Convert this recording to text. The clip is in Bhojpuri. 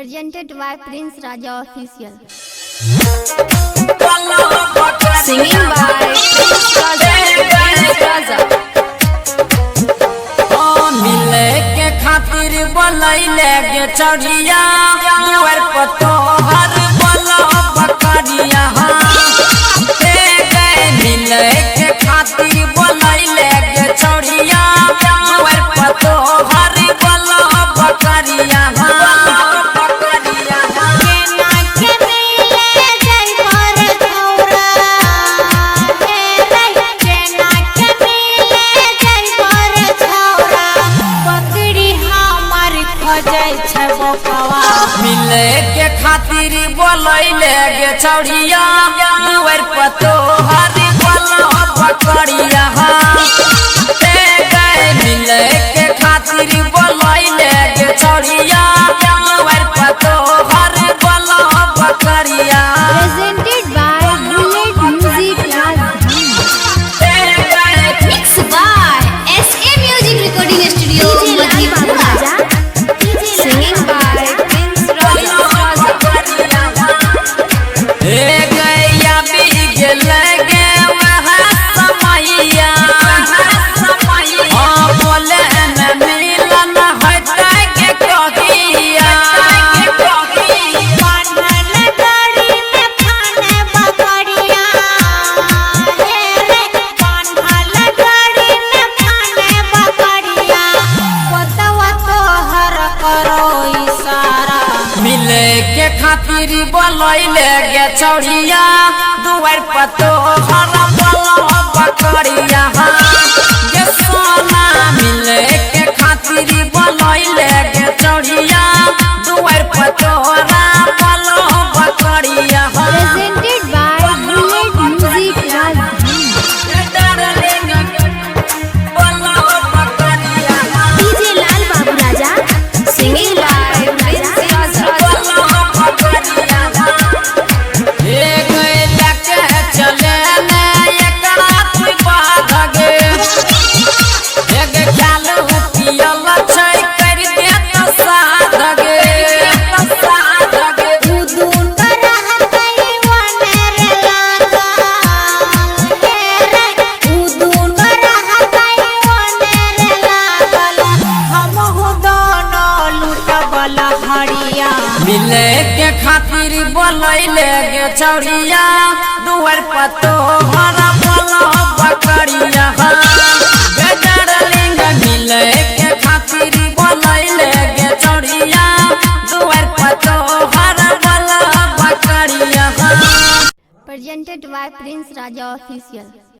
Presented by Prince Raja Official. Singing by Prince Raja. मिले के खातिर बोलैले गे चढ़िया दुआर पर तोहर बोलो बकरिया मिले के खातिर बोलैले गे चढ़िया दुआर पर तोहर बोलो बकरिया मिले के खातिर बोलैले गे चढ़िया दुआर पर तोहर बोलो बकरिया मिले के खातिर बोलैले गे चढ़िया दुआर पर तोहर बोलो बकरिया। Presented by Bullet Music Mixed by SA Music Recording Studio. Singing by Prince Raja. गैया बीज लगे वह समैया बोले न मिलन होता के कहिया मिले के खातिर बोलैले गे चढ़िया दुआर पर तोहर बोलो बकरिया गे सोना मिले के खातिर बोलैले गे चढ़िया दुआर पर तोहर बोलो बकरिया। Presented by Bullet Music बोलो बकरिया Singing by Prince Raja. चले ने एक रात बाद गे एक ख्याल पियल छै कर दे तो साथ गे मिले के खातिर बोलैले गे चढ़िया दुआर पर तोहर बोलो बकरिया मिले के खातिर बोलैले गे चढ़िया दुआर पर तोहर बोलो बकरिया। Presented by Prince Raja Official.